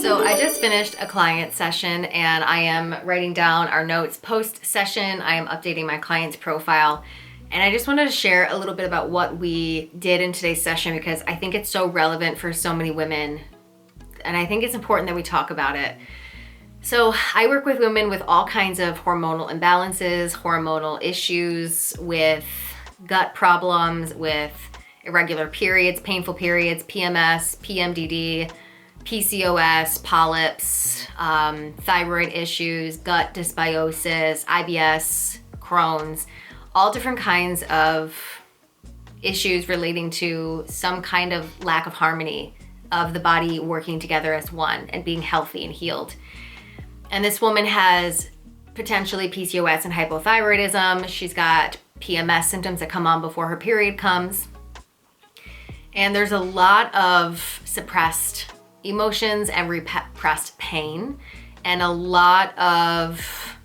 So I just finished a client session and I am writing down our notes post session. I am updating my client's profile. And I just wanted to share a little bit about what we did in today's session because I think it's so relevant for so many women. And I think it's important that we talk about it. So I work with women with all kinds of hormonal imbalances, hormonal issues, with gut problems, with irregular periods, painful periods, PMS, PMDD, PCOS, polyps, thyroid issues, gut dysbiosis, IBS, Crohn's, all different kinds of issues relating to some kind of lack of harmony of the body working together as one and being healthy and healed. And this woman has potentially PCOS and hypothyroidism. She's got PMS symptoms that come on before her period comes. And there's a lot of suppressed emotions and repressed pain, and a lot of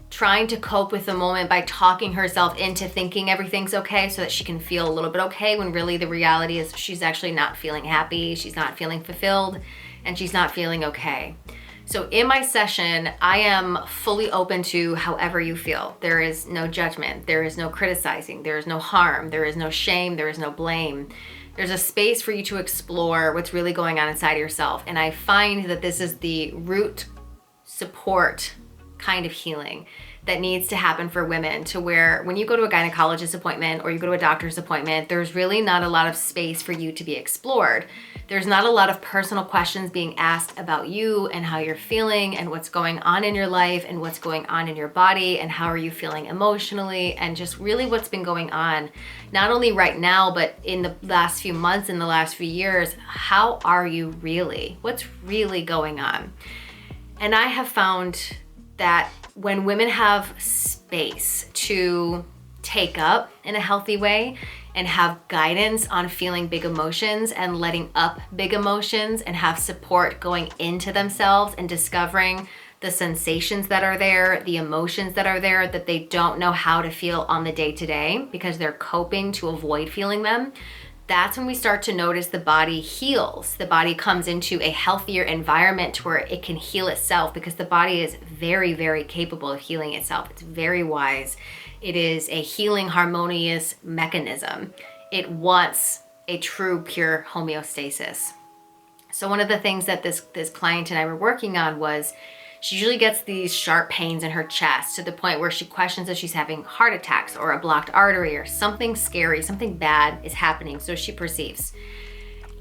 trying to cope with the moment by talking herself into thinking everything's okay so that she can feel a little bit okay, when really the reality is she's actually not feeling happy, she's not feeling fulfilled, and she's not feeling okay. So in my session, I am fully open to however you feel. There is no judgment, there is no criticizing, there is no harm, there is no shame, there is no blame. There's a space for you to explore what's really going on inside of yourself. And I find that this is the root support kind of healing that needs to happen for women, to where when you go to a gynecologist appointment or you go to a doctor's appointment, there's really not a lot of space for you to be explored. There's not a lot of personal questions being asked about you and how you're feeling and what's going on in your life and what's going on in your body and how are you feeling emotionally and just really what's been going on, not only right now, but in the last few months, in the last few years. How are you really? What's really going on? And I have found that when women have space to take up in a healthy way and have guidance on feeling big emotions and letting up big emotions and have support going into themselves and discovering the sensations that are there, the emotions that are there that they don't know how to feel on the day-to-day because they're coping to avoid feeling them, that's when we start to notice the body heals. The body comes into a healthier environment to where it can heal itself, because the body is very, very capable of healing itself. It's very wise. It is a healing, harmonious mechanism. It wants a true, pure homeostasis. So one of the things that this client and I were working on was she usually gets these sharp pains in her chest to the point where she questions if she's having heart attacks or a blocked artery or something scary, something bad is happening, so she perceives.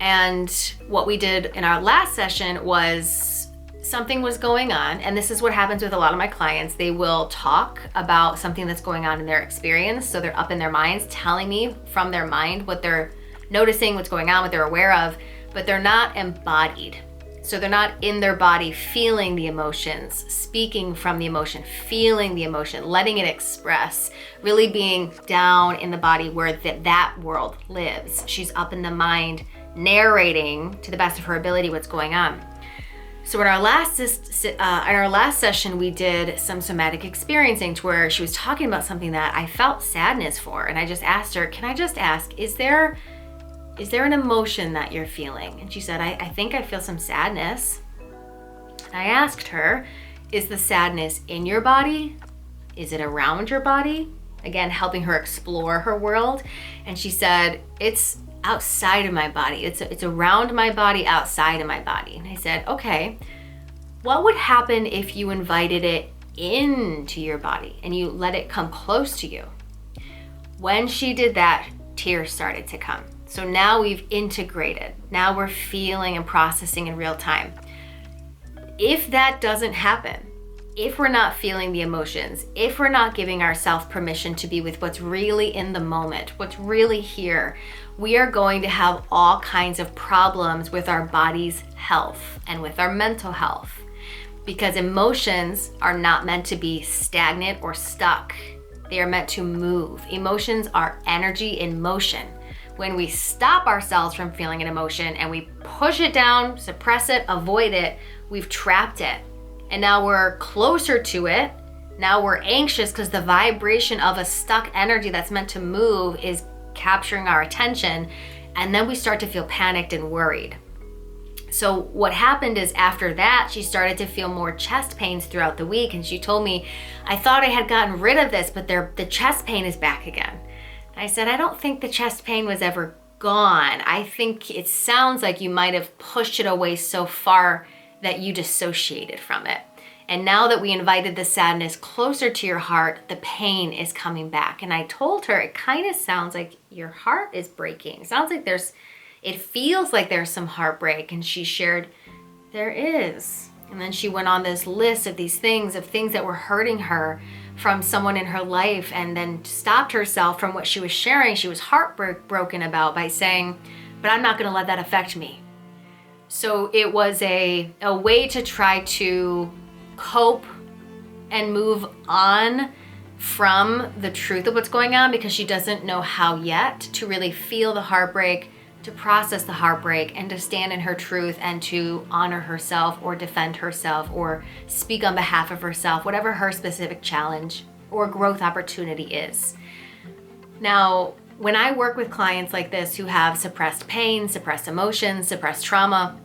And what we did in our last session was something was going on, and this is what happens with a lot of my clients. They will talk about something that's going on in their experience, so they're up in their minds telling me from their mind what they're noticing, what's going on, what they're aware of, but they're not embodied. So they're not in their body feeling the emotions, speaking from the emotion, feeling the emotion, letting it express, really being down in the body where that world lives. She's up in the mind, narrating to the best of her ability what's going on. So in our last session, we did some somatic experiencing, to where she was talking about something that I felt sadness for. And I just asked her, can I just ask, is there an emotion that you're feeling? And she said, I think I feel some sadness. And I asked her, is the sadness in your body? Is it around your body? Again, helping her explore her world. And she said, it's outside of my body. It's around my body, outside of my body. And I said, okay, what would happen if you invited it into your body and you let it come close to you? When she did that, tears started to come. So now we've integrated. Now we're feeling and processing in real time. If that doesn't happen, if we're not feeling the emotions, if we're not giving ourselves permission to be with what's really in the moment, what's really here, we are going to have all kinds of problems with our body's health and with our mental health, because emotions are not meant to be stagnant or stuck. They are meant to move. Emotions are energy in motion. When we stop ourselves from feeling an emotion and we push it down, suppress it, avoid it, we've trapped it. And now we're closer to it. Now we're anxious because the vibration of a stuck energy that's meant to move is capturing our attention. And then we start to feel panicked and worried. So what happened is after that, she started to feel more chest pains throughout the week. And she told me, I thought I had gotten rid of this, but the chest pain is back again. And I said, I don't think the chest pain was ever gone. I think it sounds like you might have pushed it away so far that you dissociated from it. And now that we invited the sadness closer to your heart, the pain is coming back. And I told her, it kind of sounds like your heart is breaking. It sounds like it feels like there's some heartbreak. And she shared, there is. And then she went on this list of these things that were hurting her from someone in her life, and then stopped herself from what she was sharing. She was heartbroken about by saying, but I'm not going to let that affect me. So it was a way to try to cope and move on from the truth of what's going on, because she doesn't know how yet to really feel the heartbreak, to process the heartbreak, and to stand in her truth and to honor herself or defend herself or speak on behalf of herself, whatever her specific challenge or growth opportunity is. Now, when I work with clients like this who have suppressed pain, suppressed emotions, suppressed trauma,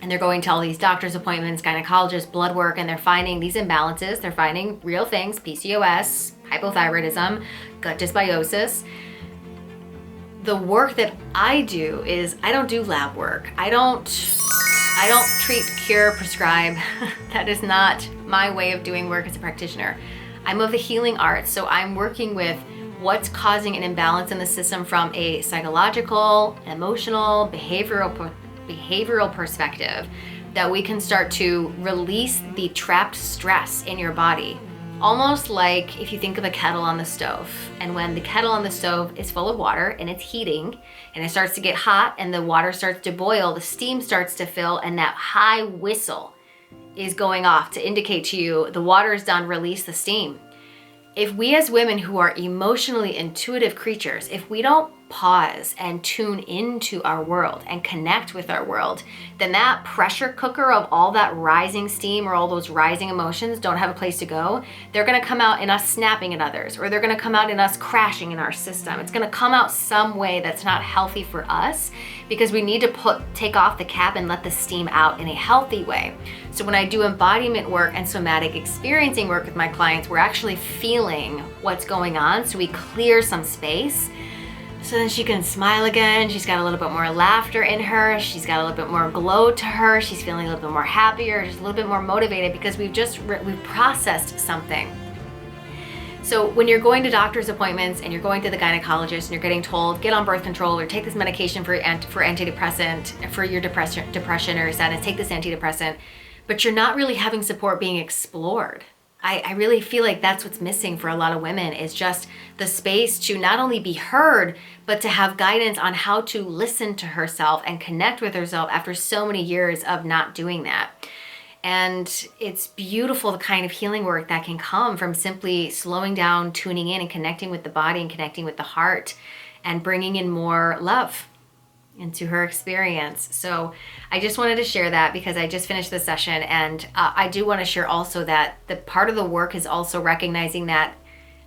and they're going to all these doctor's appointments, gynecologists, blood work, and they're finding these imbalances, they're finding real things, PCOS, hypothyroidism, gut dysbiosis. The work that I do is I don't do lab work. I don't treat, cure, prescribe. That is not my way of doing work as a practitioner. I'm of the healing arts, so I'm working with what's causing an imbalance in the system from a psychological, emotional, behavioral perspective, that we can start to release the trapped stress in your body. Almost like if you think of a kettle on the stove, and when the kettle on the stove is full of water and it's heating and it starts to get hot and the water starts to boil, the steam starts to fill, and that high whistle is going off to indicate to you the water is done, release the steam. If we as women who are emotionally intuitive creatures, if we don't pause and tune into our world and connect with our world, then that pressure cooker of all that rising steam or all those rising emotions don't have a place to go. They're gonna come out in us snapping at others, or they're gonna come out in us crashing in our system. It's gonna come out some way that's not healthy for us, because we need to take off the cap and let the steam out in a healthy way. So when I do embodiment work and somatic experiencing work with my clients, we're actually feeling what's going on, so we clear some space. So then she can smile again. She's got a little bit more laughter in her. She's got a little bit more glow to her. She's feeling a little bit more happier, just a little bit more motivated, because we've processed something. So when you're going to doctor's appointments and you're going to the gynecologist and you're getting told, get on birth control or take this medication for antidepressant, for your depression or sadness, take this antidepressant, but you're not really having support being explored. I really feel like that's what's missing for a lot of women, is just the space to not only be heard, but to have guidance on how to listen to herself and connect with herself after so many years of not doing that. And it's beautiful, the kind of healing work that can come from simply slowing down, tuning in, and connecting with the body and connecting with the heart, and bringing in more love into her experience. So I just wanted to share that, because I just finished the session, and I do want to share also that the part of the work is also recognizing that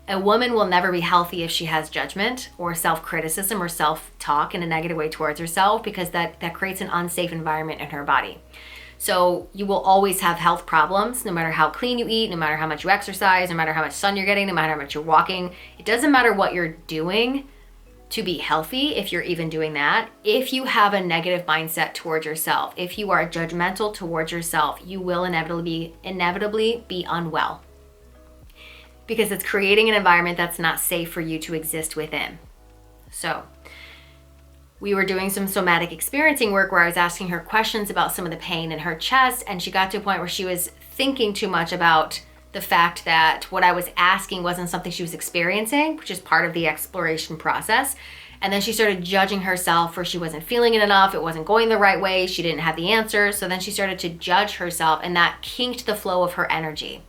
a woman will never be healthy if she has judgment or self-criticism or self-talk in a negative way towards herself, because that creates an unsafe environment in her body. So you will always have health problems, no matter how clean you eat, no matter how much you exercise, no matter how much sun you're getting, no matter how much you're walking. It doesn't matter what you're doing to be healthy, if you're even doing that. If you have a negative mindset towards yourself, if you are judgmental towards yourself, you will inevitably be unwell, because it's creating an environment that's not safe for you to exist within. So we were doing some somatic experiencing work where I was asking her questions about some of the pain in her chest, and she got to a point where she was thinking too much about the fact that what I was asking wasn't something she was experiencing, which is part of the exploration process. And then she started judging herself, where she wasn't feeling it enough, it wasn't going the right way, she didn't have the answers. So then she started to judge herself, and that kinked the flow of her energy.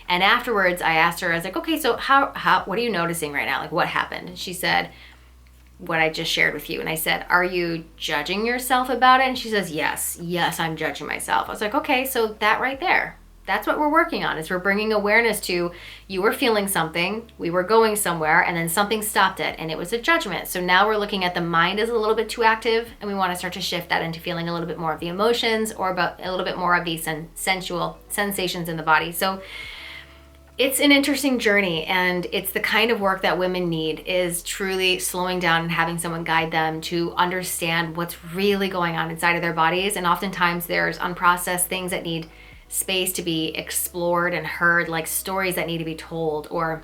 And afterwards I asked her, I was like, okay, so how what are you noticing right now? Like, what happened? And she said, what I just shared with you. And I said, are you judging yourself about it? And she says, yes, I'm judging myself. I was like, okay, so that right there, That's what we're working on, is we're bringing awareness to, you were feeling something, we were going somewhere, and then something stopped it, and it was a judgment. So now we're looking at the mind is a little bit too active, and we want to start to shift that into feeling a little bit more of the emotions, or about a little bit more of the sensual sensations in the body. So it's an interesting journey, and it's the kind of work that women need, is truly slowing down and having someone guide them to understand what's really going on inside of their bodies. And oftentimes there's unprocessed things that need space to be explored and heard, like stories that need to be told. Or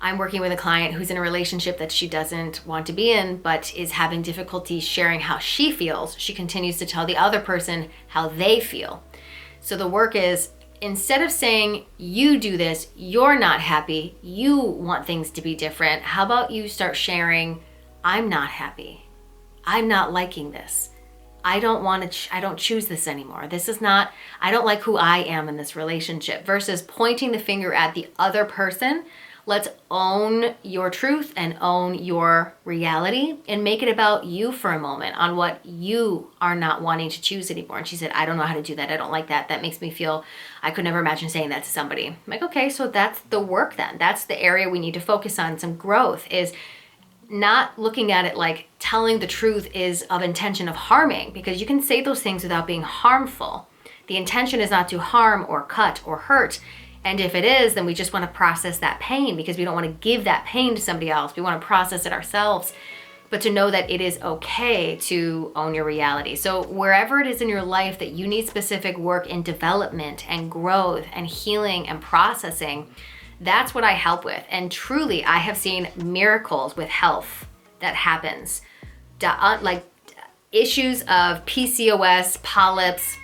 I'm working with a client who's in a relationship that she doesn't want to be in, but is having difficulty sharing how she feels. She continues to tell the other person how they feel. So the work is, instead of saying, you do this, you're not happy, you want things to be different, how about you start sharing, I'm not happy, I'm not liking this, I don't choose this anymore. This is not, I don't like who I am in this relationship, versus pointing the finger at the other person. Let's own your truth and own your reality and make it about you for a moment, on what you are not wanting to choose anymore. And she said, I don't know how to do that. I don't like that. That makes me feel, I could never imagine saying that to somebody. I'm like, okay, so that's the work then. That's the area we need to focus on. Some growth is not looking at it like telling the truth is of intention of harming, because you can say those things without being harmful. The intention is not to harm or cut or hurt. And if it is, then we just want to process that pain, because we don't want to give that pain to somebody else. We want to process it ourselves, but to know that it is okay to own your reality. So wherever it is in your life that you need specific work in development and growth and healing and processing, that's what I help with. And truly, I have seen miracles with health that happens. Like issues of PCOS, polyps,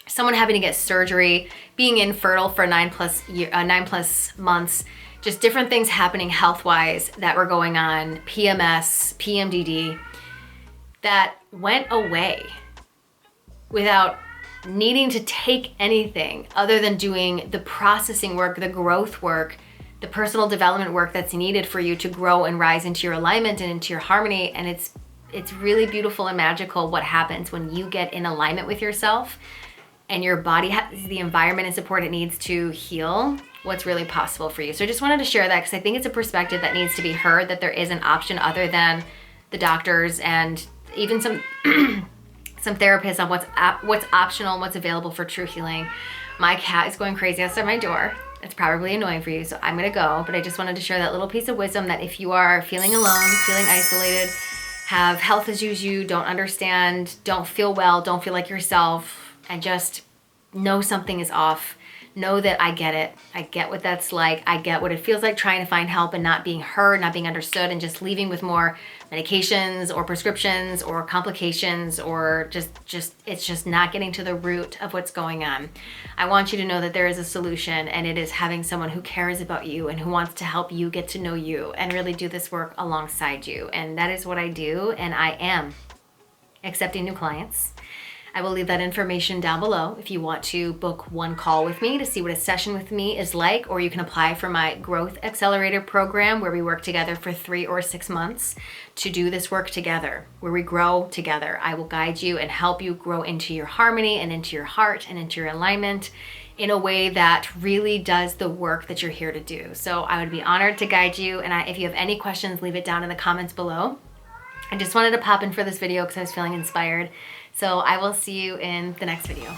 someone having to get surgery, being infertile for 9+ months, just different things happening health-wise that were going on, PMS, PMDD, that went away without needing to take anything other than doing the processing work, the growth work, the personal development work that's needed for you to grow and rise into your alignment and into your harmony. And it's really beautiful and magical what happens when you get in alignment with yourself and your body has the environment and support it needs to heal, what's really possible for you. So I just wanted to share that, because I think it's a perspective that needs to be heard, that there is an option other than the doctors and even some some therapists on what's optional and what's available for true healing. My cat is going crazy outside my door. It's probably annoying for you, so I'm gonna go. But I just wanted to share that little piece of wisdom, that if you are feeling alone, feeling isolated, have health issues you don't understand, don't feel well, don't feel like yourself, and just know something is off, know that I get it. I get what that's like. I get what it feels like trying to find help and not being heard, not being understood, and just leaving with more medications or prescriptions or complications, or it's just not getting to the root of what's going on. I want you to know that there is a solution, and it is having someone who cares about you and who wants to help you get to know you and really do this work alongside you. And that is what I do, and I am accepting new clients. I will leave that information down below if you want to book one call with me to see what a session with me is like, or you can apply for my Growth Accelerator program, where we work together for 3 or 6 months to do this work together, where we grow together. I will guide you and help you grow into your harmony and into your heart and into your alignment in a way that really does the work that you're here to do. So I would be honored to guide you. And if you have any questions, leave it down in the comments below. I just wanted to pop in for this video because I was feeling inspired. So I will see you in the next video.